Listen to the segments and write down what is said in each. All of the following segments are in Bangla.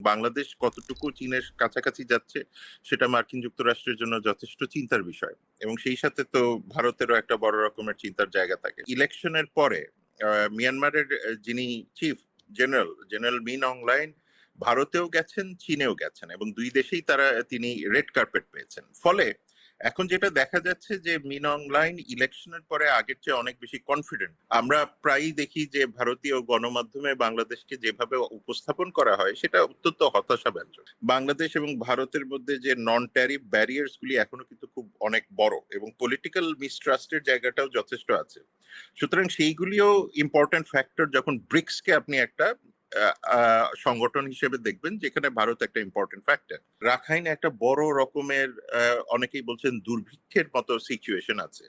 বাংলাদেশ কতটুকু চীনের কাছাকাছি যাচ্ছে সেটা মার্কিন যুক্তরাষ্ট্রের জন্য যথেষ্ট চিন্তার বিষয়, এবং সেই সাথে তো ভারতেরও একটা বড় রকমের চিন্তার জায়গা থাকে। ইলেকশনের পরে মিয়ানমারের যিনি চিফ জেনারেল মিন অংলাইন ভারতেও গেছেন, চীনেও গেছেন, এবং দুই দেশেই তিনি রেড কার্পেট পেয়েছেন। ফলে এখন যেটা দেখা যাচ্ছে যে মিন অংলাইন ইলেকশনের পরে আগের চেয়ে অনেক বেশি কনফিডেন্ট। আমরা প্রায়ই দেখি যে ভারতীয় গণমাধ্যমে বাংলাদেশকে যেভাবে উপস্থাপন করা হয় সেটা অত্যন্ত হতাশাব্যঞ্জক। বাংলাদেশ এবং ভারতের মধ্যে যে নন ট্যারিফ ব্যারিয়ার্স গুলি এখনো কিন্তু খুব অনেক বড়, এবং পলিটিক্যাল মিসট্রাস্টের জায়গাটাও যথেষ্ট আছে। সুতরাং সেইগুলিও ইম্পর্টেন্ট ফ্যাক্টর যখন ব্রিক্সকে আপনি একটা সংগঠন হিসেবে দেখবেন, যেখানে ভারত একটা ইম্পর্টেন্ট ফ্যাক্টর। রাখাইনে একটা বড় রকমের অনেকেই বলছেন দুর্ভিক্ষের মতো সিচুয়েশন আছে।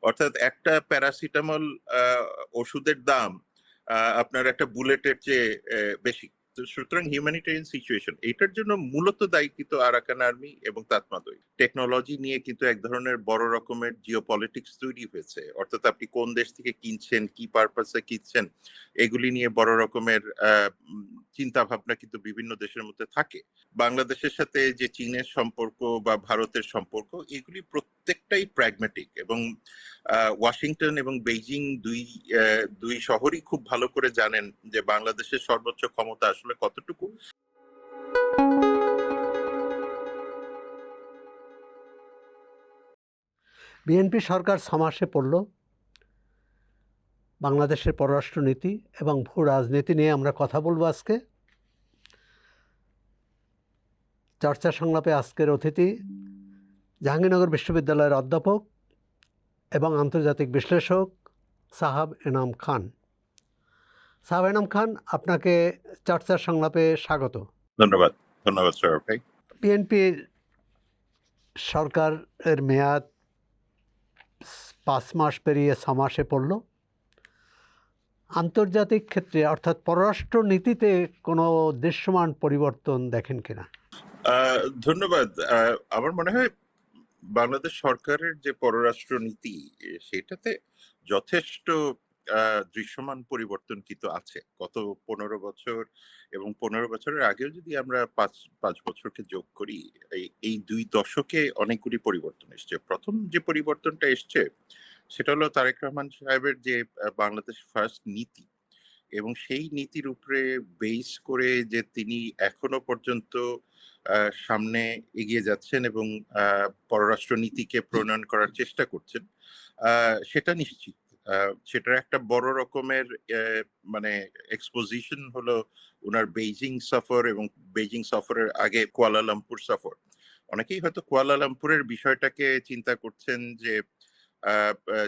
অর্থাৎ একটা প্যারাসিটামল ওষুধের দাম আপনার একটা বুলেটের চেয়ে বেশি। তো সুতরাং হিউম্যানিটেরিয়ান সিচুয়েশন এটার জন্য মূলত দায়ী কিন্তু আরাকান আর্মি এবং তাতমাদই। টেকনোলজি নিয়ে কিন্তু এক ধরনের বড় রকমের জিওপলিটিক্স তৈরি হয়েছে। অর্থাৎ আপনি কোন দেশ থেকে কিনছেন, কি পারপাসে কিনছেন, এগুলি নিয়ে বড় রকমের চিন্তা ভাবনা কিন্তু বিভিন্ন দেশের মধ্যে থাকে। বাংলাদেশের সাথে যে চীনের সম্পর্ক বা ভারতের সম্পর্ক, এগুলি প্রত্যেকটাই প্র্যাগম্যাটিক, এবং ওয়াশিংটন এবং বেইজিং দুই শহরই খুব ভালো করে জানেন যে বাংলাদেশের সর্বোচ্চ ক্ষমতা আসলে কতটুকু। বিএনপি সরকার 6 মাসে পড়ল। বাংলাদেশের পররাষ্ট্রনীতি এবং ভূ রাজনীতি নিয়ে আমরা কথা বলবো আজকে। চর্চা সংলাপে আজকের অতিথি জাহাঙ্গীরনগর বিশ্ববিদ্যালয়ের অধ্যাপক এবং আন্তর্জাতিক বিশ্লেষক সাহাব এনাম খান। সাহাব এনাম খান, আপনাকে চর্চা সংলাপে স্বাগত। ধন্যবাদ। ধন্যবাদ স্যার ভাই। বিএনপির সরকারের মেয়াদ 5 মাস পেরিয়ে 6 মাসে পড়ল। আন্তর্জাতিক ক্ষেত্রে অর্থাৎ পররাষ্ট্র নীতিতে কোনো দৃশ্যমান পরিবর্তন দেখেন কিনা? ধন্যবাদ। আমার মনে হয় বাংলাদেশ সরকারের যে পররাষ্ট্র নীতি সেটাতে যথেষ্ট দৃশ্যমান পরিবর্তন কিন্তু আছে। গত 15 বছর এবং 15 বছরের আগেও যদি আমরা পাঁচ বছরকে যোগ করি, এই 2 দশকে অনেকগুলি পরিবর্তন এসছে। প্রথম যে পরিবর্তনটা এসছে সেটা হলো তারেক রহমান সাহেবের যে বাংলাদেশ ফার্স্ট নীতি, এবং সেই নীতির উপরে বেস করে যে তিনি এখনো পর্যন্ত সামনে এগিয়ে যাচ্ছেন এবং পররাষ্ট্র নীতিকে প্রণয়ন করার চেষ্টা করছেন, সেটা নিশ্চিত। সেটার একটা বড় রকমের মানে এক্সপোজিশন হলো ওনার বেইজিং সফর, এবং বেইজিং সফরের আগে কুয়ালালামপুর সফর। অনেকেই হয়তো কুয়ালালামপুরের বিষয়টাকে চিন্তা করছেন যে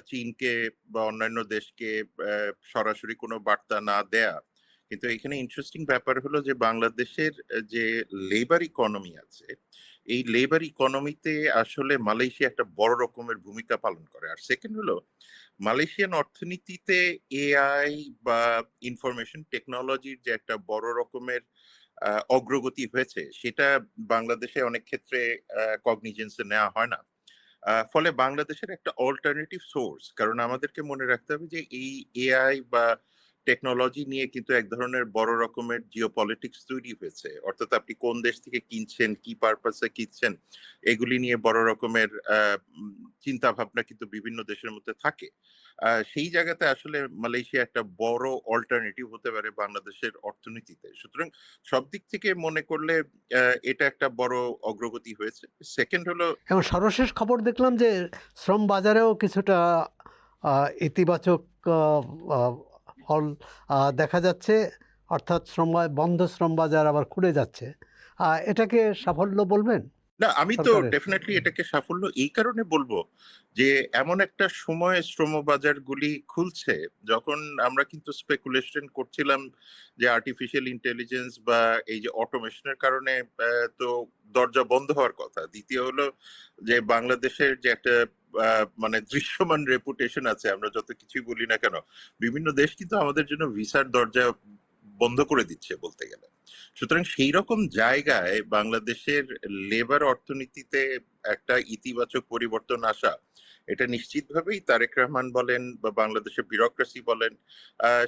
চীনকে বা অন্যান্য দেশকে সরাসরি কোনো বার্তা না দেয়া। কিন্তু এখানে ইন্টারেস্টিং ব্যাপার হলো যে বাংলাদেশের যে লেবার ইকোনমি আছে, এই লেবার ইকোনমিতে আসলে মালয়েশিয়া একটা বড় রকমের ভূমিকা পালন করে। আর সেকেন্ড হলো মালয়েশিয়ান অর্থনীতিতে এআই বা ইনফরমেশন টেকনোলজির যে একটা বড় রকমের অগ্রগতি হয়েছে, সেটা বাংলাদেশে অনেক ক্ষেত্রে কগনিজেন্সে নেওয়া হয় না। ফলে বাংলাদেশের একটা অল্টারনেটিভ সোর্স, কারণ আমাদেরকে মনে রাখতে হবে যে এই এআই বা টেকনোলজি নিয়ে কিন্তু এক ধরনের বড় রকমের জিওপলিটিক্স তৈরি হয়েছে। অর্থাৎ আপনি কোন দেশ থেকে কিনছেন, কি পারপাসে কিনছেন, এগুলি নিয়ে বড় রকমের চিন্তা ভাবনা কিন্তু বিভিন্ন দেশের মধ্যে থাকে। সেই জায়গাতে আসলে মালয়েশিয়া একটা বড় অল্টারনেটিভ হতে পারে বাংলাদেশের অর্থনীতিতে। সুতরাং সব দিক থেকে মনে করলে এটা একটা বড় অগ্রগতি হয়েছে। সেকেন্ড হলো, এবং সর্বশেষ খবর দেখলাম যে শ্রম বাজারেও কিছুটা ইতিবাচক ফল দেখা যাচ্ছে, অর্থাৎ বন্ধ শ্রম বাজার আবার খুলে যাচ্ছে। এটাকে সাফল্য বলবেন? না, আমি তো সরকারের ডেফিনেটলি এটাকে সাফল্য এই কারণে বলবো যে এমন একটা সময় শ্রমবাজারগুলি খুলছে যখন আমরা কিন্তু স্পেকুলেশন করছিলাম যে আর্টিফিশিয়াল ইন্টেলিজেন্স বা এই যে অটোমেশনের কারণে তো দরজা বন্ধ হওয়ার কথা। দ্বিতীয় হলো যে বাংলাদেশের যে একটা মানে দৃশ্যমান রেপুটেশন আছে, আমরা যত কিছুই বলি না কেন, বিভিন্ন দেশ কিন্তু আমাদের জন্য ভিসার দরজা বন্ধ করে দিচ্ছে বলতে গেলে। সুতরাং সেই রকম জায়গায় বাংলাদেশের লেবার অর্থনীতিতে একটা ইতিবাচক পরিবর্তন আসা, এটা নিশ্চিতভাবেই তারেক রহমান বলেন বা বাংলাদেশের ব্যুরোক্রেসি বলেন,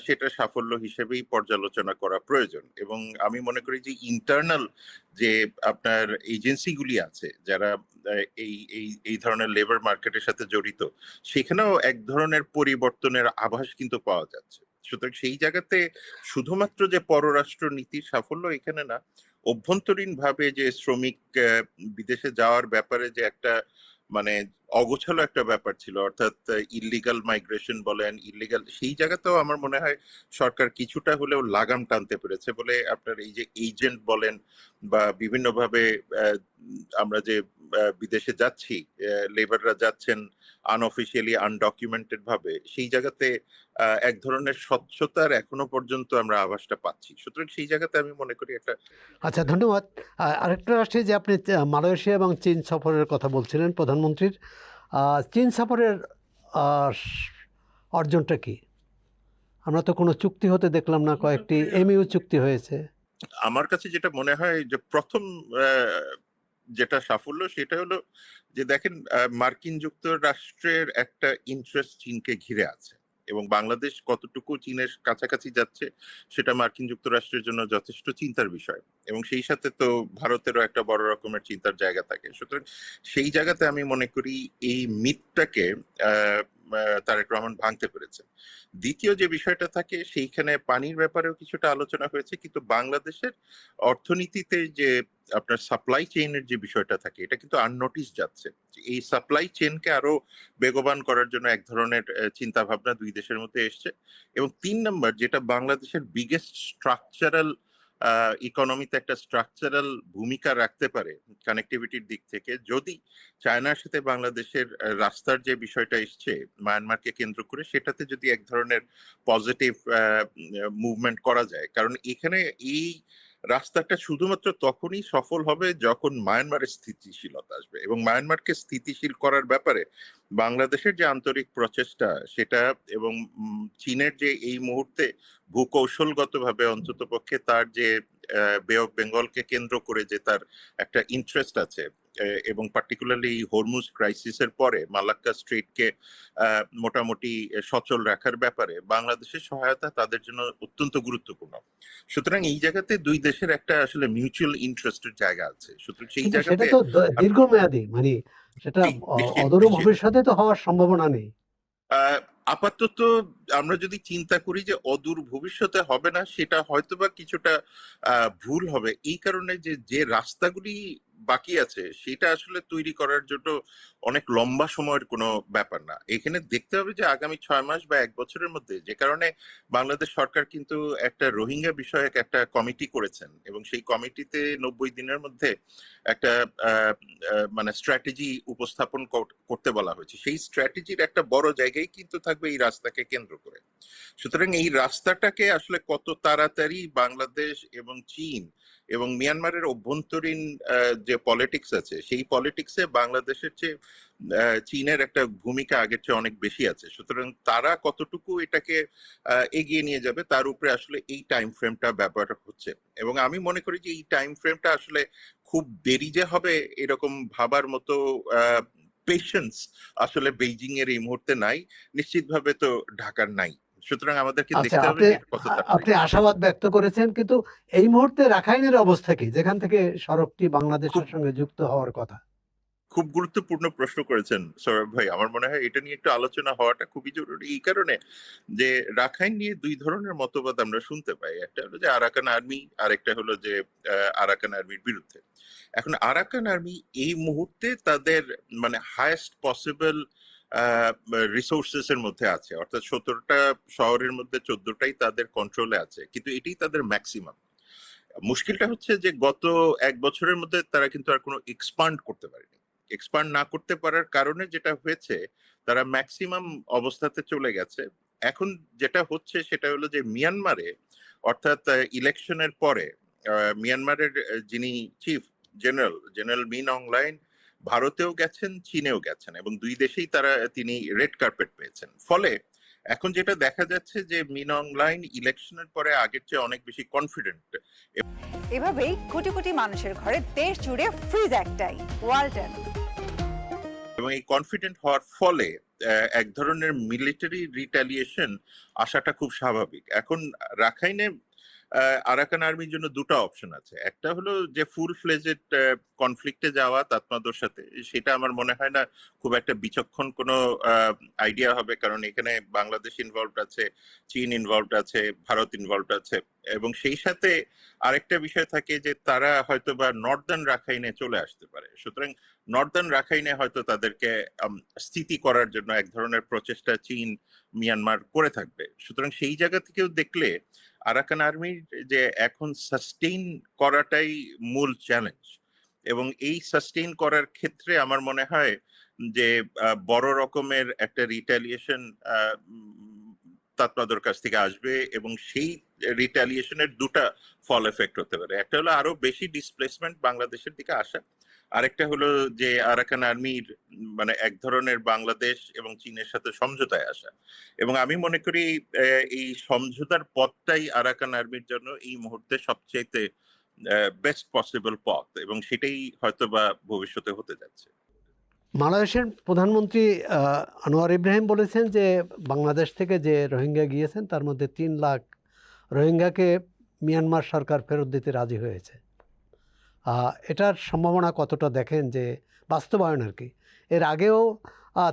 সেটা সাফল্য হিসেবেই পর্যালোচনা করা প্রয়োজন। এবং আমি মনে করি যে ইন্টারনাল যে আপনার এজেন্সিগুলি আছে যারা এই ধরনের লেবার মার্কেটের সাথে জড়িত, সেখানেও এক ধরনের পরিবর্তনের আভাস কিন্তু পাওয়া যাচ্ছে। সুতরাং সেই জায়গাতে শুধুমাত্র যে পররাষ্ট্র নীতির সাফল্য এখানে না, অভ্যন্তরীণ ভাবে যে শ্রমিক বিদেশে যাওয়ার ব্যাপারে যে একটা মানে অগোছালো একটা ব্যাপার ছিল, অর্থাৎ ইল্লিগাল মাইগ্রেশন বলেন, ইল্লিগাল, সেই জায়গাতেও আমার মনে হয় সরকার কিছুটা হলেও লাগাম টানতে পেরেছে বলে। আপনার এই যে এজেন্ট বলেন বা বিভিন্নভাবে আমরা যে বিদেশে যাচ্ছি, লেবাররা যাচ্ছেন আনঅফিসিয়ালি, আনডকুমেন্টেড ভাবে, সেই জায়গাতে এক ধরনের স্বচ্ছতার এখনো পর্যন্ত আমরা আভাসটা পাচ্ছি। সুতরাং সেই জায়গাতে আমি মনে করি একটা। আচ্ছা, ধন্যবাদ। আরেকটা আসছে যে আপনি মালয়েশিয়া এবং চীন সফরের কথা বলছিলেন প্রধানমন্ত্রীর। চীন সফরের অর্জনটা কি? আমরা তো কোনো চুক্তি হতে দেখলাম না, কয়েকটি এমইউ চুক্তি হয়েছে। আমার কাছে যেটা মনে হয় যে প্রথম যেটা সাফল্য সেটা হলো যে দেখেন, মার্কিন যুক্তরাষ্ট্রের একটা ইন্টারেস্ট চীনকে ঘিরে আছে এবং বাংলাদেশ কতটুকু চীনের কাছাকাছি যাচ্ছে সেটা মার্কিন যুক্তরাষ্ট্রের জন্য যথেষ্ট চিন্তার বিষয়। এবং সেই সাথে তো ভারতেরও একটা বড় রকমের চিন্তার জায়গা থাকে। সুতরাং সেই জায়গাতে আমি মনে করি এই মিথটাকে তারেক রহমান ভাঙতে পেরেছেন। দ্বিতীয় যে বিষয়টা থাকে সেইখানে পানির ব্যাপারেও কিছুটা আলোচনা হয়েছে, কিন্তু বাংলাদেশের অর্থনীতিতে যে আপনার সাপ্লাই চেইনের যে বিষয়টা থাকে এটা কিন্তু আননোটিস যাচ্ছে। এই সাপ্লাই চেইনকে আরো বেগবান করার জন্য এক ধরনের চিন্তা ভাবনা দুই দেশের মধ্যে এসছে। এবং ৩ নম্বর, যেটা বাংলাদেশের বিগেস্ট স্ট্রাকচারাল ইকোনমিতে একটা স্ট্রাকচারাল ভূমিকা রাখতে পারে কানেক্টিভিটির দিক থেকে, যদি চায়নার সাথে বাংলাদেশের রাস্তার যে বিষয়টা এসছে মায়ানমারকে কেন্দ্র করে, সেটাতে যদি এক ধরনের পজিটিভ মুভমেন্ট করা যায়। কারণ এখানে এই রাস্তাটা শুধুমাত্র তখনই সফল হবে যখন মায়ানমারের স্থিতিশীলতা আসবে, এবং মায়ানমারকে স্থিতিশীল করার ব্যাপারে বাংলাদেশের যে আন্তরিক প্রচেষ্টা সেটা, এবং চীনের যে এই মুহূর্তে ভূকৌশলগতভাবে অন্ততপক্ষে তার যে বে অফ বেঙ্গলকে কেন্দ্র করে যে তার একটা ইন্টারেস্ট আছে, এবং পার্টিকুলারলি হরমুজ ক্রাইসিসের পরে মালাক্কা স্ট্রেটকে মোটামুটি সচল রাখার ব্যাপারে বাংলাদেশের সহায়তা তাদের জন্য অত্যন্ত গুরুত্বপূর্ণ। সুতরাং এই জায়গাতে দুই দেশের একটা আসলে মিউচুয়াল ইন্টারেস্টের জায়গা আছে। সুতরাং সেই কিন্তু জায়গাতে সেটা তো দীর্ঘমেয়াদী, মানে সেটা জি, নিশ্চিত অদূর নিশ্চিত ভবিষ্যতে তো হওয়ার সম্ভাবনা নেই। আপাতত আমরা যদি চিন্তা করি যে অদূর ভবিষ্যতে হবে না, সেটা হয়তোবা কিছুটা ভুল হবে। এই কারণে যে যে রাস্তাগুলি বাকি আছে সেটা আসলে তৈরি করার জন্য অনেক লম্বা সময়ের কোনো ব্যাপার না। এখানে দেখতে হবে যে আগামী 6 মাস বা 1 বছরের মধ্যে, যে কারণে বাংলাদেশ সরকার কিন্তু একটা রোহিঙ্গা বিষয়ক একটা কমিটি করেছেন এবং সেই কমিটিতে 90 দিনের মধ্যে একটা মানে স্ট্র্যাটেজি উপস্থাপন করতে বলা হয়েছে। সেই স্ট্র্যাটেজির একটা বড় জায়গায় কিন্তু থাকবে এই রাস্তাকে কেন্দ্র করে। সুতরাং এই রাস্তাটাকে আসলে কত তাড়াতাড়ি বাংলাদেশ এবং চীন এবং মিয়ানমারের অভ্যন্তরীণ যে পলিটিক্স আছে, সেই পলিটিক্সে বাংলাদেশের চেয়ে চীনের একটা ভূমিকা আগের চেয়ে অনেক বেশি আছে। সুতরাং তারা কতটুকু এটাকে এগিয়ে নিয়ে যাবে তার উপরে আসলে এই টাইম ফ্রেমটা ব্যবহার হচ্ছে। এবং আমি মনে করি যে এই টাইম ফ্রেমটা আসলে খুব দেরি যে হবে এরকম ভাবার মতো পেশেন্স আসলে বেইজিং এর এই মুহূর্তে নাই, নিশ্চিতভাবে তো ঢাকার নাই। সুতরাং আমাদেরকে আচ্ছা, দেখতে হবে আপনি যে এটা কত তাড়াতাড়ি আপনি আশাবাদ ব্যক্ত করেছেন, কিন্তু এই মুহূর্তে রাখাইনের অবস্থা কি, যেখান থেকে সড়কটি খুব বাংলাদেশের সঙ্গে যুক্ত হওয়ার কথা? খুব গুরুত্বপূর্ণ প্রশ্ন করেছেন সৌরভ ভাই। আমার মনে হয় এটা নিয়ে একটু আলোচনা হওয়াটা খুবই জরুরি, এই কারণে যে রাখাইন নিয়ে দুই ধরনের মতবাদ আমরা শুনতে পাই। একটা হলো যে আরাকান আর্মি, আর একটা হলো যে আরাকান আর্মির বিরুদ্ধে। এখন আরাকান আর্মি এই মুহূর্তে তাদের মানে হাইয়েস্ট পসিবল রিসোর্সেস এর মধ্যে আছে, অর্থাৎ 17টা শহরের মধ্যে 14টাই তাদের কন্ট্রোলে আছে, কিন্তু এটাই তাদের ম্যাক্সিমাম। মুশকিলটা হচ্ছে যে গত 1 বছরের মধ্যে তারা কিন্তু আর কোনো এক্সপান্ড করতে পারেনি। এক্সপান্ড না করতে পারার কারণে যেটা হয়েছে, তারা ম্যাক্সিমাম অবস্থাতে চলে গেছে। এখন যেটা হচ্ছে সেটা হলো যে মিয়ানমারে, অর্থাৎ ইলেকশনের পরে মিয়ানমারের যিনি চিফ জেনারেল মিন অং লাইন ভারতেও গেছেন, চীনেও গেছেন, এবং দুই দেশেই তিনি রেড কার্পেট পেয়েছেন। ফলে এখন যেটা দেখা যাচ্ছে যে মিন অং লাইন ইলেকশনের পরে আগের চেয়ে অনেক বেশি কনফিডেন্ট। এভাবেই কোটি কোটি মানুষের ঘরে দেশ জুড়ে ফ্রিজ একটাই, ওয়ালটন। এবং এই কনফিডেন্ট হওয়ার ফলে এক ধরনের মিলিটারি রিটালিয়েশন আসাটা খুব স্বাভাবিক। এখন রাখাইনে আরাকান আর্মির জন্য দুটো অপশন আছে। একটা হলো যে ফুল ফ্লেজেড কনফ্লিক্টে যাওয়া তাতমাদর সাথে, সেটা আমার মনে হয় না খুব একটা বিচক্ষণ কোনো আইডিয়া হবে, কারণ এখানে বাংলাদেশ ইনভলভড আছে, চীন ইনভলভড আছে, ভারত ইনভলভড আছে, এবং সেই সাথে আরেকটা বিষয় থাকে যে তারা হয়তো বা নর্দার্ন রাখাইনে চলে আসতে পারে। সুতরাং নর্দার্ন রাখাইনে হয়তো তাদেরকে স্থিতি করার জন্য এক ধরনের প্রচেষ্টা চীন, মিয়ানমার করে থাকবে। সুতরাং সেই জায়গা থেকেও দেখলে আরাকান আর্মির যে এখন সাস্টেইন করাটাই মূল চ্যালেঞ্জ, এবং এই সাস্টেইন করার ক্ষেত্রে আমার মনে হয় যে বড় রকমের একটা রিটালিয়েশন তাতমাদের কাছ থেকে আসবে, এবং সেই রিটালিয়েশনের দুটা ফল এফেক্ট হতে পারে। একটা হলো আরো বেশি ডিসপ্লেসমেন্ট বাংলাদেশের দিকে আসা, আরেকটা হলো যে আরাকান আর্মির মানে এক ধরনের বাংলাদেশ এবং চীনের সাথে সমঝোতায় আসা। এবং আমি মনে করি এই সমঝোতার পথটাই আরাকান আর্মির জন্য এই মুহূর্তে সবচেয়ে বেস্ট পসিবল পথ, এবং সেটাই হয়তোবা ভবিষ্যতে হতে যাচ্ছে। বাংলাদেশের প্রধানমন্ত্রী আনোয়ার ইব্রাহিম বলেছেন যে বাংলাদেশ থেকে যে রোহিঙ্গা গিয়েছেন তার মধ্যে 3 লাখ রোহিঙ্গাকে মিয়ানমার সরকার ফেরত দিতে রাজি হয়েছে। এটার সম্ভাবনা কতটা দেখেন যে বাস্তবায়ন আর কি? এর আগেও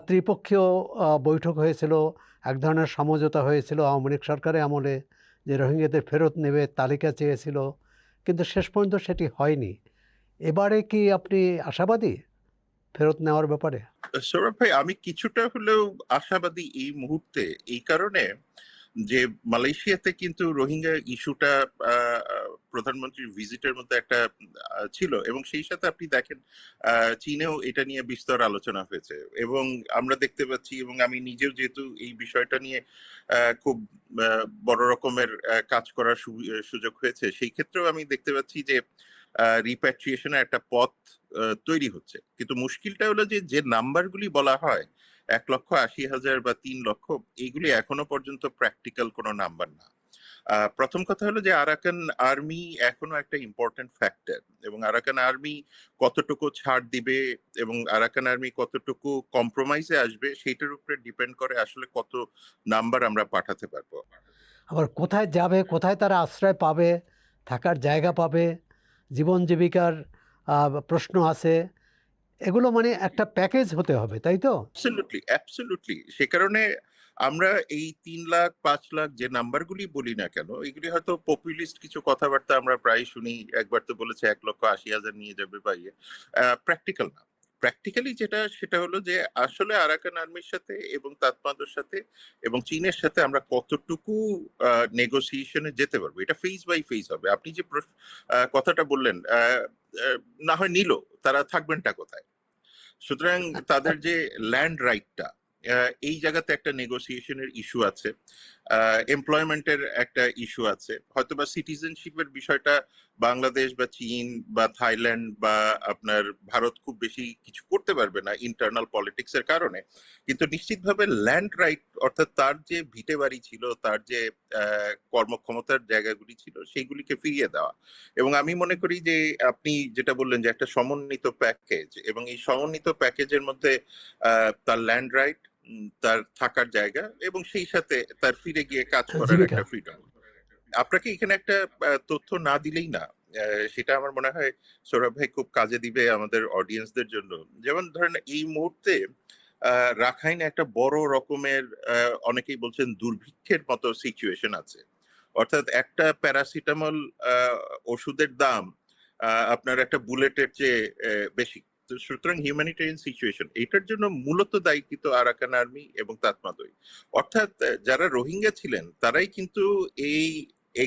ত্রিপক্ষীয় বৈঠক হয়েছিল, এক ধরনের সমঝোতা হয়েছিল আওয়ামী লীগ সরকারের আমলে, যে রোহিঙ্গাদের ফেরত নেবে তালিকা চেয়েছিল, কিন্তু শেষ পর্যন্ত সেটি হয়নি। এবারে কি আপনি আশাবাদী ফেরত নেওয়ার ব্যাপারে? সৌরভ ভাই, আমি কিছুটা হলেও আশাবাদী এই মুহূর্তে, এই কারণে যে মালয়েশিয়াতে কিন্তু রোহিঙ্গা ইস্যুটা প্রধানমন্ত্রীর ভিজিটের মধ্যে একটা ছিল, এবং সেই সাথে আপনি দেখেন চীনেও এটা নিয়ে বিস্তর আলোচনা হয়েছে, এবং আমরা দেখতে পাচ্ছি, এবং আমি নিজেও যেহেতু এই বিষয়টা নিয়ে খুব বড় রকমের কাজ করার সুযোগ হয়েছে, সেই ক্ষেত্রেও আমি দেখতে পাচ্ছি যে রিপ্যাট্রিয়েশনের একটা পথ তৈরি হচ্ছে। কিন্তু মুশকিলটা হলো যে যে নাম্বারগুলি বলা হয় 1,80,000 বা 3 লক্ষ, এইগুলি এখনো পর্যন্ত প্র্যাকটিক্যাল কোনো নাম্বার না। প্রথম কথা হলো যে আরাকান আর্মি এখনো একটা ইম্পর্টেন্ট ফ্যাক্টর, এবং আরাকান আর্মি কতটুকু ছাড় দিবে এবং আরাকান আর্মি কতটুকু কম্প্রোমাইজে আসবে সেইটার উপরে ডিপেন্ড করে আসলে কত নাম্বার আমরা পাঠাতে পারবো। আবার কোথায় যাবে, কোথায় তারা আশ্রয় পাবে, থাকার জায়গা পাবে, জীবন জীবিকার প্রশ্ন আছে, এগুলো মানে একটা প্যাকেজ হতে হবে, তাই তো? Absolutely, absolutely. সে কারণে আমরা এই 3 লাখ 5 লাখ যে নাম্বারগুলি বলি না কেন, এগুলি হয়তো পপুলিস্ট কিছু কথাবার্তা আমরা প্রায় শুনি। একবার তো বলেছে 1,80,000 নিয়ে যাবে বা ইয়ে। প্র্যাকটিক্যাল না। প্র্যাকটিক্যালি যেটা সেটা হলো যে আসলে আরাকান আর্মির সাথে এবং তাতমাদের সাথে এবং চীনের সাথে আমরা কতটুকু নেগোসিয়েশনে যেতে পারবো, এটা ফেজ বাই ফেজ হবে। আপনি যে কথাটা বললেন, না হয় নিল, তারা থাকবেনটা কোথায়? সুতরাং তাদের যে ল্যান্ড রাইটটা, এই জায়গাতে একটা নেগোসিয়েশনের ইস্যু আছে, এমপ্লয়মেন্টের একটা ইস্যু আছে, হয়তোবা সিটিজেনশিপের বিষয়টা বাংলাদেশ বা চীন বা থাইল্যান্ড বা আপনার ভারত খুব বেশি কিছু করতে পারবে না ইন্টারনাল পলিটিক্স এর কারণে, কিন্তু নিশ্চিতভাবে ল্যান্ড রাইট, অর্থাৎ তার যে ভিটে বাড়ি ছিল, তার যে কর্মক্ষমতার জায়গাগুলি ছিল, সেইগুলিকে ফিরিয়ে দেওয়া। এবং আমি মনে করি যে আপনি যেটা বললেন যে একটা সমন্বিত প্যাকেজ, এবং এই সমন্বিত প্যাকেজের মধ্যে তার ল্যান্ড রাইট, তার থাকার জায়গা, এবং সেই সাথে তার ফিরে গিয়ে কাজ করার জীবিকা। একটা ফ্রিডম। আপনাকে এখানে একটা তথ্য না দিলেই না, সেটা আমার মনে হয় সৌরভ ভাই খুব কাজে দিবে আমাদের অডিয়েন্সদের জন্য। যেমন ধরেন এই মুহূর্তে রাখাইনে একটা বড় রকমের অনেকেই বলছেন দুর্ভিক্ষের মতো সিচুয়েশন আছে। অর্থাৎ একটা প্যারাসিটামল ওষুধের দাম আপনার একটা বুলেটের চেয়ে বেশি। তো সুতরাং হিউম্যানিটেরিয়ান সিচুয়েশন, এটার জন্য মূলত দায়ী কিন্তু আরাকান আর্মি এবং তাতমাদই। অর্থাৎ যারা রোহিঙ্গা ছিলেন তারাই কিন্তু এই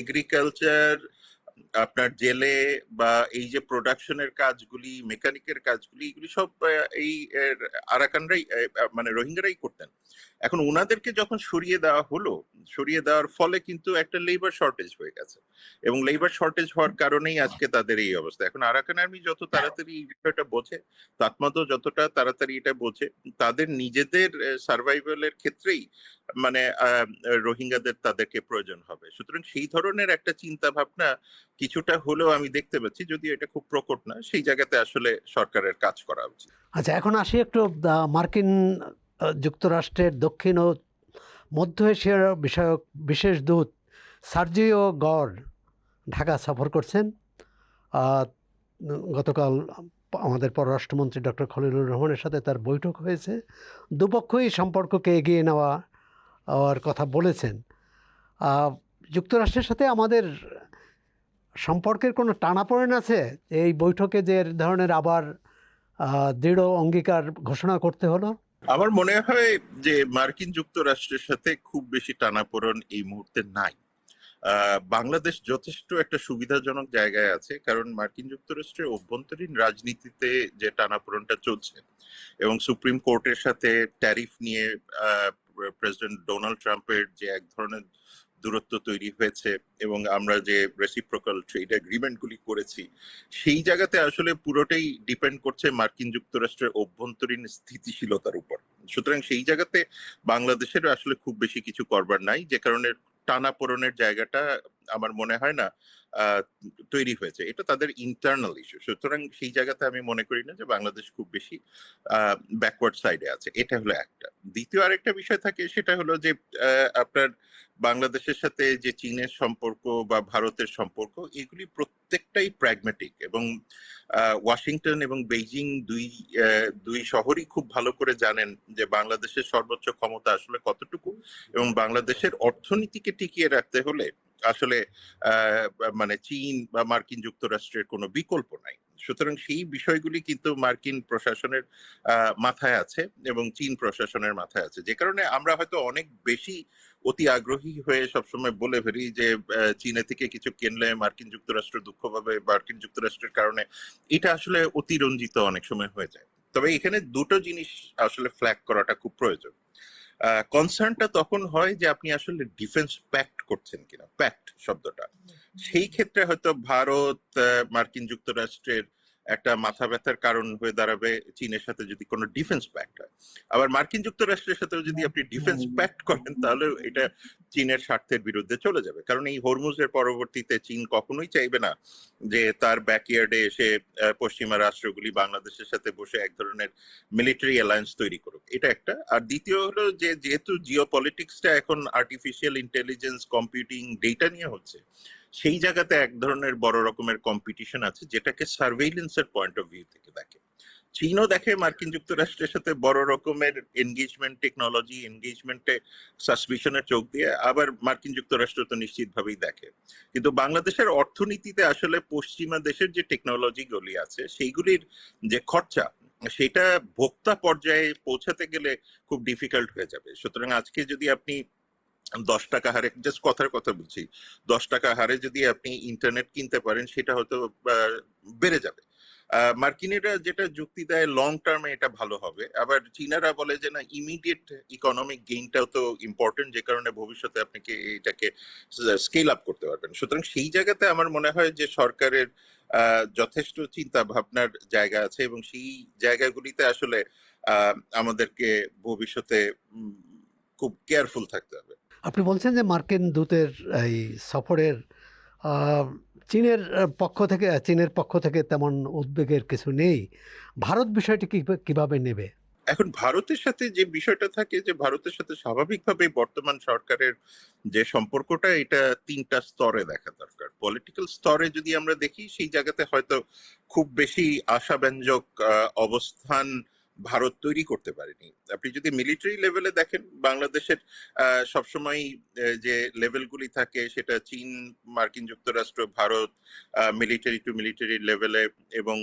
এগ্রিকালচার, আপনার জেলে বা এই যে প্রোডাকশনের কাজগুলি, মেকানিকের কাজগুলি, এগুলি সব এই আরাকানরাই মানে রোহিঙ্গারাই করতেন। এখন ওনাদেরকে যখন সরিয়ে দেওয়া হলো, সরিয়ে দেওয়ার ফলে কিন্তু একটা লেবার শর্টেজ হয়ে গেছে, এবং লেবার শর্টেজ হওয়ার কারণেই আজকে তাদের এই অবস্থা। এখন আরাকান আর্মি যত তাড়াতাড়ি এই বিষয়টা বোঝে, তাতমাদও যতটা তাড়াতাড়ি এটা বোঝে, তাদের নিজেদের সার্ভাইভালের ক্ষেত্রেই মানে রোহিঙ্গাদের তাদেরকে প্রয়োজন হবে। সুতরাং সেই ধরনের একটা চিন্তা ভাবনা কিছুটা হলেও আমি দেখতে পাচ্ছি, যদিও এটা খুব প্রকট না। সেই জায়গাতে আসলে সরকারের কাজ করা উচিত। আচ্ছা, এখন আসি একটু মার্কিন যুক্তরাষ্ট্রের দক্ষিণ ও মধ্য এশিয়ার বিষয়ক বিশেষ দূত সার্জিও গর ঢাকা সফর করছেন। গতকাল আমাদের পররাষ্ট্রমন্ত্রী ডক্টর খলিলুর রহমানের সাথে তার বৈঠক হয়েছে। দুপক্ষই সম্পর্ককে এগিয়ে নেওয়ার কথা বলেছেন। যুক্তরাষ্ট্রের সাথে আমাদের সম্পর্কের কোনো টানাপোড়েন আছে এই বৈঠকে যে ধরনের আবার দৃঢ় অঙ্গীকার ঘোষণা করতে হলো? আমার মনে হয় যে মার্কিন যুক্তরাষ্ট্রের সাথে খুব বেশি টানাপোড়েন এই মুহূর্তে নাই। বাংলাদেশ যথেষ্ট একটা সুবিধাজনক জায়গায় আছে, কারণ মার্কিন যুক্তরাষ্ট্রের অভ্যন্তরীণ রাজনীতিতে যে টানাপোড়েনটা চলছে এবং সুপ্রিম কোর্টের সাথে ট্যারিফ নিয়ে প্রেসিডেন্ট ডোনাল্ড ট্রাম্পের যে এক ধরনের দূরত্ব তৈরি হয়েছে এবং আমরা যে রেসিপ্রোকাল ট্রেড এগ্রিমেন্ট গুলি করেছি, সেই জায়গাতে আসলে পুরোটাই ডিপেন্ড করছে মার্কিন যুক্তরাষ্ট্রের অভ্যন্তরীণ স্থিতিশীলতার উপর। সুতরাং সেই জায়গাতে বাংলাদেশের আসলে খুব বেশি কিছু করবার নাই, যে কারণে টানাপোড়েনের জায়গাটা আমার মনে হয় না তৈরি হয়েছে। এটা তাদের ইন্টারনাল ইস্যু। সুতরাং সেই জায়গাতে আমি মনে করি না যে বাংলাদেশ খুব বেশি ব্যাকওয়ার্ড সাইডে আছে। এটা হলো একটা। দ্বিতীয় আরেকটা বিষয় থাকে, সেটা হলো যে আপনার বাংলাদেশের সাথে যে চীনের সম্পর্ক বা ভারতের সম্পর্ক, এগুলি প্রত্যেকটাই প্র্যাগম্যাটিক এবং ওয়াশিংটন এবং বেইজিং দুই শহরই খুব ভালো করে জানেন যে বাংলাদেশের সর্বোচ্চ ক্ষমতা আসলে কতটুকু এবং বাংলাদেশের অর্থনীতিকে টিকিয়ে রাখতে হলে আসলে মানে চীন বা মার্কিন যুক্তরাষ্ট্রের কোনো বিকল্প নাই। সুতরাং সেই বিষয়গুলি কিন্তু মার্কিন প্রশাসনের মাথায় আছে এবং চীন প্রশাসনের মাথায় আছে, যে কারণে আমরা হয়তো অনেক বেশি অতি আগ্রহী হয়ে সবসময় বলে ফেলি যে চীনে থেকে কিছু কিনলে মার্কিন যুক্তরাষ্ট্র দুঃখ পাবে, মার্কিন যুক্তরাষ্ট্রের কারণে। এটা আসলে অতিরঞ্জিত অনেক সময় হয়ে যায়। তবে এখানে দুটো জিনিস আসলে ফ্ল্যাগ করাটা খুব প্রয়োজন। কনসার্নটা তখন হয় যে আপনি আসলে ডিফেন্স প্যাক্ট করছেন কিনা, প্যাক্ট শব্দটা। সেই ক্ষেত্রে হয়তো ভারত মার্কিন যুক্তরাষ্ট্রের একটা মাথা ব্যথার কারণ হয়ে দাঁড়াবে চীনের সাথে যদি কোনো ডিফেন্স প্যাক্ট হয়। আবার মার্কিন যুক্তরাষ্ট্রের সাথেও যদি আপনি ডিফেন্স প্যাক্ট করেন, তাহলে এটা চীনের স্বার্থের বিরুদ্ধে চলে যাবে। কারণ এই হরমুজের পরবর্তীতে চীন কখনোই চাইবে না যে তার ব্যাকইয়ার্ডে এসে পশ্চিমা রাষ্ট্রগুলি বাংলাদেশের সাথে বসে এক ধরনের মিলিটারি অ্যালায়েন্স তৈরি করুক। এটা একটা। আর দ্বিতীয় হলো যে যেহেতু জিওপলিটিক্সটা এখন আর্টিফিশিয়াল ইন্টেলিজেন্স, কম্পিউটিং, ডেটা নিয়ে হচ্ছে, সেই জায়গাতে এক ধরনের বড় রকমের কম্পিটিশন আছে, যেটাকে সার্ভেইলেন্সের পয়েন্ট অফ ভিউ থেকে দেখে। চীনও দেখে মার্কিন যুক্তরাষ্ট্রের সাথে বড় রকমের এনগেজমেন্ট, টেকনোলজি এনগেজমেন্টে সাসপিশনের চোখ দিয়ে, আবার মার্কিন যুক্তরাষ্ট্র তো নিশ্চিতভাবেই দেখে। কিন্তু বাংলাদেশের অর্থনীতিতে আসলে পশ্চিমা দেশের যে টেকনোলজি গুলি আছে, সেইগুলির যে খরচা, সেটা ভোক্তা পর্যায়ে পৌঁছাতে গেলে খুব ডিফিকাল্ট হয়ে যাবে। সুতরাং আজকে যদি আপনি 10 টাকা হারে, জাস্ট কথার কথা বলছি, 10 টাকা হারে যদি আপনি ইন্টারনেট কিনতে পারেন, সেটা হয়তো বেড়ে যাবে। মার্কিনিরা যেটা যুক্তি দেয় লং টার্মে এটা ভালো হবে, আবার চীনারা বলে যে না, ইমিডিয়েট ইকোনমিক গেইনটাও তো ইম্পর্টেন্ট, যে কারণে ভবিষ্যতে আপনি এটাকে স্কেল আপ করতে পারবেন। সুতরাং সেই জায়গাতে আমার মনে হয় যে সরকারের যথেষ্ট চিন্তা ভাবনার জায়গা আছে এবং সেই জায়গাগুলিতে আসলে আমাদেরকে ভবিষ্যতে খুব কেয়ারফুল থাকতে হবে। আপনি বলছেন যে মার্কিন দূতের এই সফরের চীনের পক্ষ থেকে তেমন উদ্বেগের কিছু নেই। ভারত বিষয়টি কিভাবে নেবে? এখন ভারতের সাথে যে বিষয়টা থাকে, যে ভারতের সাথে স্বাভাবিকভাবে বর্তমান সরকারের যে সম্পর্কটা, এটা 3টা স্তরে দেখা দরকার। পলিটিক্যাল স্তরে যদি আমরা দেখি, সেই জায়গাতে হয়তো খুব বেশি আশাব্যঞ্জক অবস্থান ভারত তৈরি করতে পারেনি। আপনি যদি মিলিটারি লেভেলে দেখেন, বাংলাদেশের সবসময় যে লেভেলগুলি থাকে, সেটা চীন, মার্কিন যুক্তরাষ্ট্র, ভারত, মিলিটারি টু মিলিটারি লেভেলে এবং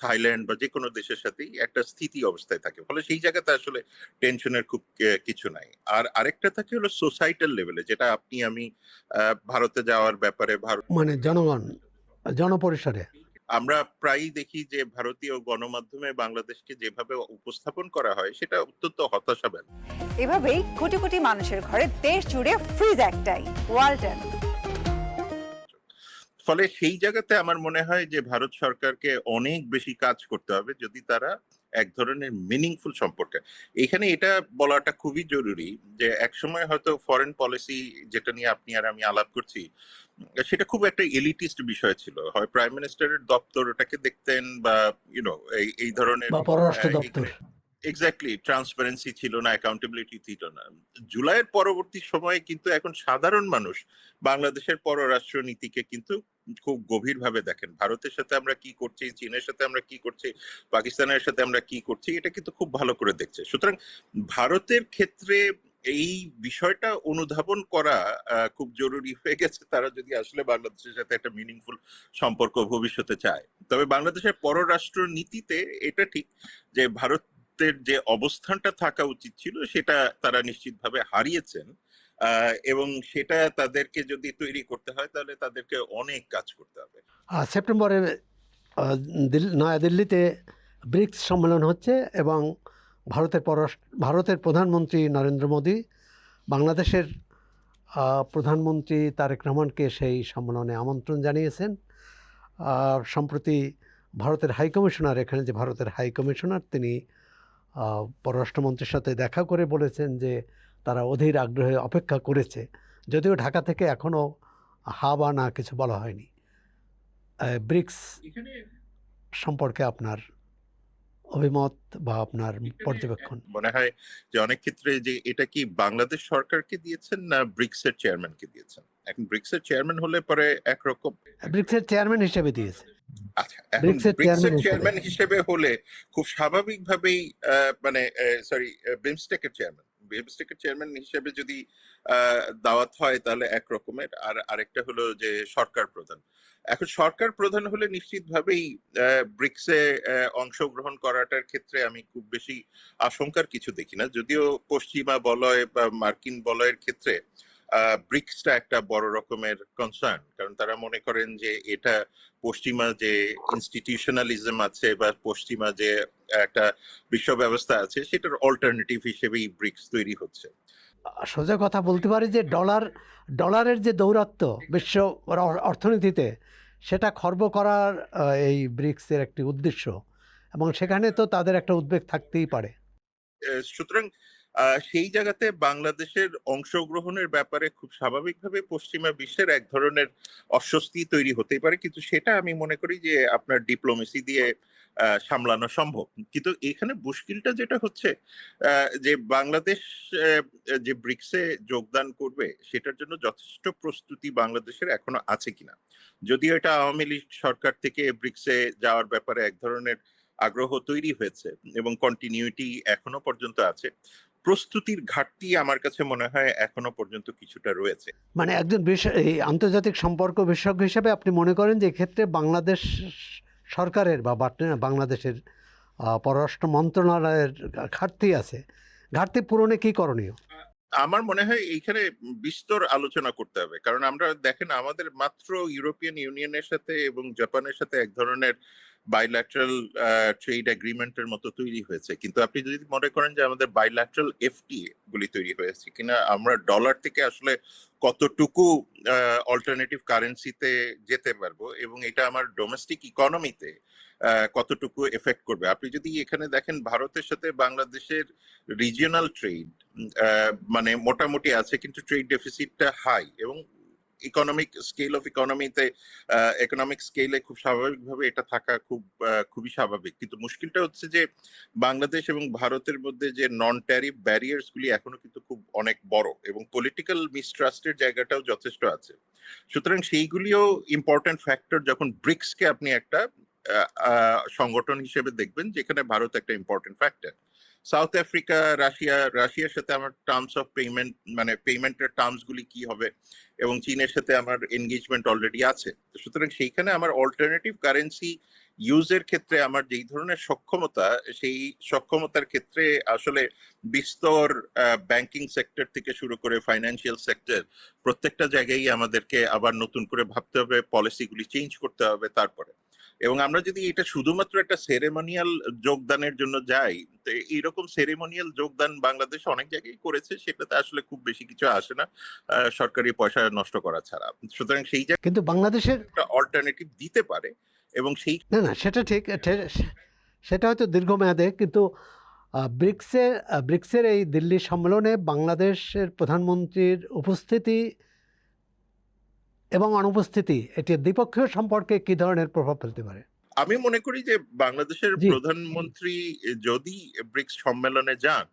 থাইল্যান্ড বা যে কোনো দেশের সাথেই একটা স্থিতি অবস্থায় থাকে। ফলে সেই জায়গাতে আসলে টেনশনের খুব কিছু নাই। আর আরেকটা থাকে হলো সোসাইটাল লেভেলে, যেটা আপনি আমি ভারতে যাওয়ার ব্যাপারে মানে জনপরিসরে আমরা প্রায়ই দেখি যে ভারতীয় গণমাধ্যমে বাংলাদেশকে যেভাবে উপস্থাপন করা হয়, সেটা অত্যন্ত হতাশাব্যঞ্জক। এভাবেই কোটি কোটি মানুষের ঘরে দেশ জুড়ে ফ্রিজ একটাই, ওয়ালটন। ফলে সেই জায়গাতে আমার মনে হয় যে ভারত সরকারকে অনেক বেশি কাজ করতে হবে যদি তারা এক ধরনের মিনিংফুল সম্পর্ক। এখানে এটা বলাটা খুবই জরুরি যে একসময় হয়তো ফরেন পলিসি যেটা নিয়ে আপনি আর আমি আলাপ করছি, সেটা খুব একটা এলিটিস্ট বিষয় ছিল। হয় প্রাইম মিনিস্টারের দপ্তর ওটাকে দেখতেন বা ইউনো এই ধরনের বা পররাষ্ট্র দপ্তর। এখানে এক্স্যাক্টলি ট্রান্সপারেন্সি ছিল না, অ্যাকাউন্টেবিলিটি ছিল না। জুলাইয়ের পরবর্তী সময়ে কিন্তু এখন সাধারণ মানুষ বাংলাদেশের পররাষ্ট্র নীতিকে কিন্তু খুব গভীরভাবে দেখেন। ভারতের সাথে আমরা কি করছি, চীনের সাথে আমরা কি করছি, পাকিস্তানের সাথে আমরা কি করছি, এটা কিন্তু খুব ভালো করে দেখছে। সুতরাং ভারতের ক্ষেত্রে এই বিষয়টা অনুধাবন করা খুব জরুরি হয়ে গেছে, তারা যদি আসলে বাংলাদেশের সাথে একটা মিনিংফুল সম্পর্ক ভবিষ্যতে চায়। তবে বাংলাদেশের পররাষ্ট্র নীতিতে এটা ঠিক যে ভারতের যে অবস্থানটা থাকা উচিত ছিল সেটা তারা নিশ্চিতভাবে হারিয়েছেন, এবং সেটা তাদেরকে যদি তৈরি করতে হয় তাহলে তাদেরকে অনেক কাজ করতে হবে। সেপ্টেম্বরে নয়াদিল্লিতে ব্রিক্স সম্মেলন হচ্ছে এবং ভারতের প্রধানমন্ত্রী নরেন্দ্র মোদী বাংলাদেশের প্রধানমন্ত্রী তারেক রহমানকে সেই সম্মেলনে আমন্ত্রণ জানিয়েছেন। সম্প্রতি ভারতের হাইকমিশনার, এখানে যে ভারতের হাইকমিশনার, তিনি পররাষ্ট্রমন্ত্রীর সাথে দেখা করে বলেছেন যে তারা অধীর আগ্রহে অপেক্ষা করেছে, যদিও ঢাকা থেকে এখনও হা বা না কিছু বলা হয়নি। ব্রিক্স সম্পর্কে আপনার অভিমত বা আপনার পর্যবেক্ষণ? মনে হয় যে অনেক ক্ষেত্রে যে এটা কি বাংলাদেশ সরকারকে দিয়েছেন না ব্রিক্সের চেয়ারম্যানকে দিয়েছেন। এখন ব্রিক্সের চেয়ারম্যান হলে পরে একরকম, ব্রিক্সের চেয়ারম্যান হিসেবে দিয়েছে। আচ্ছা, এখন ব্রিক্সের চেয়ারম্যান হিসেবে হলে খুব স্বাভাবিকভাবেই মানে সরি বিমস্টেকের চেয়ারম্যান হিসেবে যদি দাওয়াত হয় তাহলে এক রকমের, আর আরেকটা হলো যে সরকার প্রধান। এখন সরকার প্রধান হলে নিশ্চিতভাবেই ব্রিক্সে অংশগ্রহণ করাটার ক্ষেত্রে আমি খুব বেশি আশঙ্কার কিছু দেখি না, যদিও পশ্চিমা বলয় বা মার্কিন বলয়ের ক্ষেত্রে ব্রিক্সটা একটা বড় রকমের কনসার্ন, কারণ তারা মনে করেন যে এটা পশ্চিমা যে ইনস্টিটিউশনালিজম আছে বা পশ্চিমা যে একটা বিশ্ব ব্যবস্থা আছে সেটার অল্টারনেটিভ হিসেবেই ব্রিক্স তৈরি হচ্ছে। সোজা কথা বলতে পারি যে ডলারের যে দৌরাত্ম্য বিশ্ব অর্থনীতিতে, সেটা খর্ব করার এই ব্রিক্সের একটি উদ্দেশ্য, এবং সেখানে তো তাদের একটা উদ্বেগ থাকতেই পারে। সুতরাং সেই জায়গাতে বাংলাদেশের অংশগ্রহণের ব্যাপারে খুব স্বাভাবিকভাবে পশ্চিমা বিশ্বের এক ধরনের অস্বস্তি তৈরি হতেই পারে, কিন্তু সেটা আমি মনে করি যে আপনার ডিপ্লোমেসি দিয়ে সামলানো সম্ভব। কিন্তু এখানে মুশকিলটা যেটা হচ্ছে যে বাংলাদেশ যে ব্রিক্সে যোগদান করবে সেটার জন্য যথেষ্ট প্রস্তুতি বাংলাদেশের এখনো আছে কিনা। যদিও এটা আওয়ামী লীগ সরকার থেকে ব্রিক্সে যাওয়ার ব্যাপারে এক ধরনের আগ্রহ তৈরি হয়েছে এবং কন্টিনিউটি এখনো পর্যন্ত আছে, প্রস্তুতির ঘাটতি আমার কাছে মনে হয় এখনো পর্যন্ত কিছুটা রয়েছে। মানে একজন এই আন্তর্জাতিক সম্পর্ক বিশেষজ্ঞ হিসেবে আপনি মনে করেন যে এক্ষেত্রে বাংলাদেশ সরকারের বা বাংলাদেশের পররাষ্ট্র মন্ত্রণালয়ের ঘাটতি আছে, ঘাটতি পূরণে কি করণীয়? আমার মনে হয় এইখানে বিস্তর আলোচনা করতে হবে, কারণ আমরা দেখেন আমাদের মাত্র ইউরোপিয়ান ইউনিয়নের সাথে এবং জাপানের সাথে এক ধরনের বাইল্যাটারাল ট্রেড এগ্রিমেন্টের মতো তৈরি হয়েছে, কিন্তু আপনি যদি মনে করেন যে আমাদের বাইল্যাটারাল এফটিএ গুলি তৈরি হয়েছে কিনা, আমরা ডলার থেকে আসলে কতটুকু অল্টারনেটিভ কারেন্সিতে যেতে পারবো এবং এটা আমার ডোমেস্টিক ইকোনমিতে কতটুকু এফেক্ট করবে। আপনি যদি এখানে দেখেন ভারতের সাথে বাংলাদেশের রিজিওনাল ট্রেড মানে মোটামুটি আছে, কিন্তু ট্রেড ডেফিসিটটা হাই এবং ইকোনমিক স্কেলে খুব স্বাভাবিকভাবে এটা থাকা খুবই স্বাভাবিক। কিন্তু মুশকিলটা হচ্ছে যে বাংলাদেশ এবং ভারতের মধ্যে যে নন ট্যারিফ ব্যারিয়ার্স গুলি এখনো কিন্তু খুব অনেক বড় এবং পলিটিক্যাল মিসট্রাস্টের জায়গাটাও যথেষ্ট আছে। সুতরাং সেইগুলিও ইম্পর্টেন্ট ফ্যাক্টর যখন ব্রিক্সকে আপনি একটা সংগঠন হিসেবে দেখবেন, যেখানে ভারত একটা ইম্পর্টেন্ট ফ্যাক্টর। সাউথ আফ্রিকা, রাশিয়ার সাথে আমার টার্মস অফ পেমেন্ট মানে পেমেন্টের টার্মস গুলি কি হবে, এবং চীনের সাথে আমার এনগেজমেন্ট অলরেডি আছে। সুতরাং সেইখানে আমার অল্টারনেটিভ কারেন্সি ইউজের ক্ষেত্রে আমার যেই ধরনের সক্ষমতা, সেই সক্ষমতার ক্ষেত্রে আসলে বিস্তর ব্যাংকিং সেক্টর থেকে শুরু করে ফাইন্যান্সিয়াল সেক্টর প্রত্যেকটা জায়গায় আমাদেরকে আবার নতুন করে ভাবতে হবে, পলিসিগুলি চেঞ্জ করতে হবে তারপরে। এবং আমরা যদি এটা শুধুমাত্র একটা সেরেমনিয়াল যোগদানের জন্য যাই, তো এইরকম সেরেমনিয়াল যোগদান বাংলাদেশ অনেক জায়গায় করেছে, সেটাতে আসলে খুব বেশি কিছু আসে না সরকারি পয়সা নষ্ট করা ছাড়া। সুতরাং সেই জায়গায় কিন্তু বাংলাদেশের একটা অল্টারনেটিভ দিতে পারে এবং সেই না সেটা ঠিক, সেটা হয়তো দীর্ঘমেয়াদে, কিন্তু ব্রিক্সের এই দিল্লি সম্মেলনে বাংলাদেশের প্রধানমন্ত্রীর উপস্থিতি এবং অনুপস্থিতি এটি দ্বিপক্ষীয় সম্পর্কে কী ধরনের প্রভাব ফেলতে পারে? আমি মনে করি যে বাংলাদেশের জি। প্রধানমন্ত্রী যদি ব্রিক্স সম্মেলনে যান,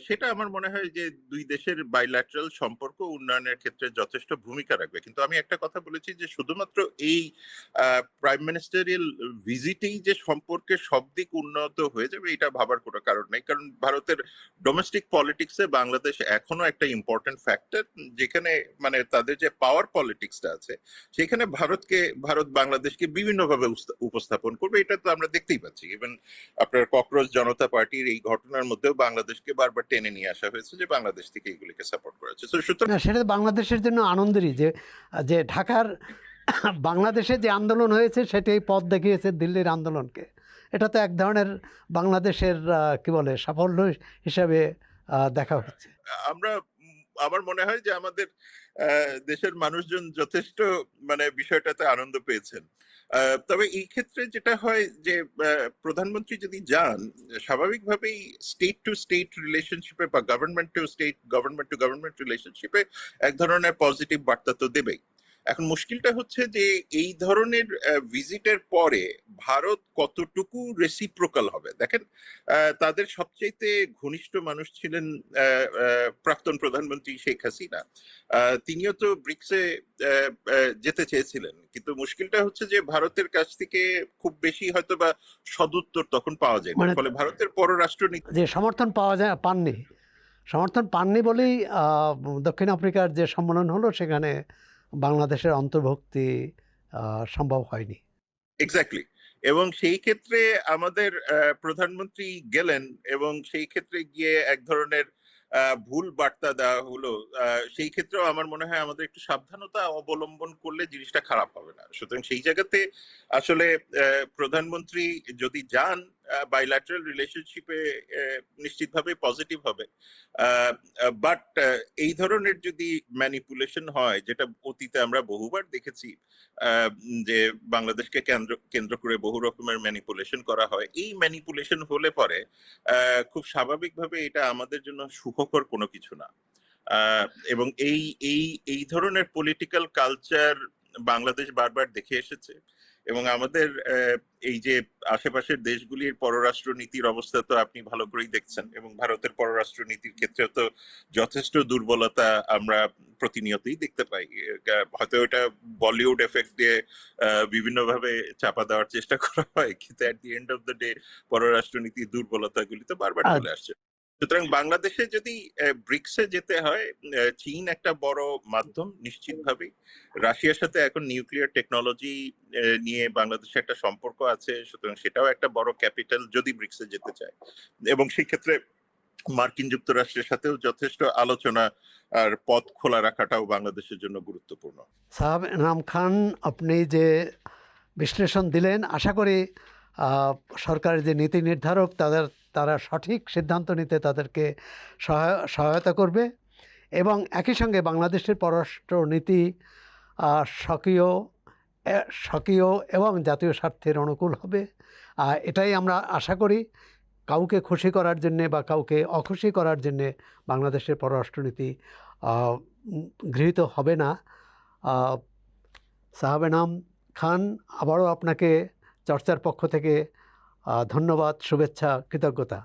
সেটা আমার মনে হয় যে দুই দেশের বাইল্যাটারাল সম্পর্ক উন্নয়নের ক্ষেত্রে যথেষ্ট ভূমিকা রাখবে। কিন্তু আমি একটা কথা বলেছি যে শুধুমাত্র এই প্রাইম মিনিস্টারিয়াল ভিজিটেই যে সম্পর্কের সব দিক উন্নত হয়ে যাবে এটা ভাবার কোনো কারণ নেই। কারণ ভারতের ডোমেস্টিক পলিটিক্সে বাংলাদেশ এখনো একটা ইম্পর্টেন্ট ফ্যাক্টর, যেখানে মানে তাদের যে পাওয়ার পলিটিক্সটা আছে সেখানে ভারত বাংলাদেশকে বিভিন্নভাবে উপস্থাপন করবে। এটা তো আমরা দেখতেই পাচ্ছি। ইভেন আপনার ককরোচ জনতা পার্টির এই ঘটনার মধ্যেও বাংলাদেশকে বারবার টেনে নিয়ে আসা হয়েছে যে বাংলাদেশ থেকে এগুলিকে সাপোর্ট করা হচ্ছে। তো সুতরাং না, সেটা তো বাংলাদেশের জন্য আনন্দেরই যে যে ঢাকার বাংলাদেশে যে আন্দোলন হয়েছে সেটাই পথ দেখিয়েছে দিল্লির আন্দোলনকে। এটা তো এক ধরনের বাংলাদেশের কি বলে সাফল্য হিসাবে দেখা হচ্ছে। আমরা আমার মনে হয় যে আমাদের দেশের মানুষজন যথেষ্ট মানে বিষয়টাতে আনন্দ পেয়েছেন। তবে এই ক্ষেত্রে যেটা হয় যে প্রধানমন্ত্রী যদি যান, স্বাভাবিকভাবেই স্টেট টু স্টেট রিলেশনশিপে বা গভর্নমেন্ট টু গভর্নমেন্ট রিলেশনশিপে এক ধরনের পজিটিভ বার্তা তো দেবেই। এখন মুশকিলটা হচ্ছে যে এই ধরনের ভিজিটের পরে ভারত কতটুকু রেসিপ্রোকাল হবে। দেখেন, তাদের সবচাইতে ঘনিষ্ঠ মানুষ ছিলেন প্রাক্তন প্রধানমন্ত্রী শেখ হাসিনা। তিনিও তো ব্রিক্সে যেতে চেয়েছিলেন, কিন্তু মুশকিলটা হচ্ছে যে ভারতের কাছ থেকে খুব বেশি হয়তো বা সদুত্তর তখন পাওয়া যায় না। মানে ফলে ভারতের পররাষ্ট্রনীতি যে সমর্থন পাননি বলেই দক্ষিণ আফ্রিকার যে সম্মেলন হলো সেখানে বাংলাদেশের অন্তর্ভুক্তি সম্ভব হয়নি। এক্স্যাক্টলি। এবং সেই ক্ষেত্রে আমাদের প্রধানমন্ত্রী গেলেন এবং সেই ক্ষেত্রে গিয়ে এক ধরনের ভুল বার্তা দেওয়া হলো। সেই ক্ষেত্রেও আমার মনে হয় আমাদের একটু সাবধানতা অবলম্বন করলে জিনিসটা খারাপ হবে না। সুতরাং সেই জায়গাতে আসলে প্রধানমন্ত্রী যদি যান, বাইল্যাটারাল রিলেশনশিপে নিশ্চিতভাবে পজিটিভ হবে। বাট এই ধরনের যদি ম্যানিপুলেশন হয়, যেটা অতীতে আমরা বহুবার দেখেছি, যে বাংলাদেশকে কেন্দ্র করে বহু রকমের ম্যানিপুলেশন করা হয়, এই ম্যানিপুলেশন হলে পরে খুব স্বাভাবিকভাবে এটা আমাদের জন্য সুখকর কোনো কিছু না। এবং এই এই এই ধরনের পলিটিক্যাল কালচার বাংলাদেশ বারবার দেখে এসেছে। এবং আমাদের এই যে আশেপাশের দেশগুলির পররাষ্ট্র নীতির অবস্থা তো আপনি ভালো করেই দেখছেন, এবং ভারতের পররাষ্ট্র নীতির ক্ষেত্রে তো যথেষ্ট দুর্বলতা আমরা প্রতিনিয়তই দেখতে পাই। হয়তো এটা বলিউড এফেক্ট দিয়ে বিভিন্নভাবে চাপা দেওয়ার চেষ্টা করা হয়, কিন্তু at the end of the day পররাষ্ট্র নীতির দুর্বলতাগুলি তো বারবার চলে আসছে। সুতরাং বাংলাদেশে যদি ব্রিক্সে যেতে হয়, চীন একটা বড় মাধ্যম নিশ্চিতভাবেই। রাশিয়ার সাথে এখন নিউক্লিয়ার টেকনোলজি নিয়ে বাংলাদেশের একটা সম্পর্ক আছে, সুতরাং সেটাও একটা বড় ক্যাপিটাল যদি ব্রিক্সে যেতে চায়। এবং সেই ক্ষেত্রে মার্কিন যুক্তরাষ্ট্রের সাথেও যথেষ্ট আলোচনা আর পথ খোলা রাখাটাও বাংলাদেশের জন্য গুরুত্বপূর্ণ। সাহাব এনাম খান, আপনি যে বিশ্লেষণ দিলেন, আশা করি সরকারের যে নীতি নির্ধারক তারা সঠিক সিদ্ধান্ত নিতে তাদেরকে সহায়তা করবে, এবং একই সঙ্গে বাংলাদেশের পররাষ্ট্র নীতি স্বকীয় এবং জাতীয় স্বার্থের অনুকূল হবে। এটাই আমরা আশা করি। কাউকে খুশি করার জন্যে বা কাউকে অখুশি করার জন্যে বাংলাদেশের পররাষ্ট্রনীতি গৃহীত হবে না। সাহাব এনাম খান, আবারও আপনাকে চর্চার পক্ষ থেকে ধন্যবাদ, শুভেচ্ছা, কৃতজ্ঞতা।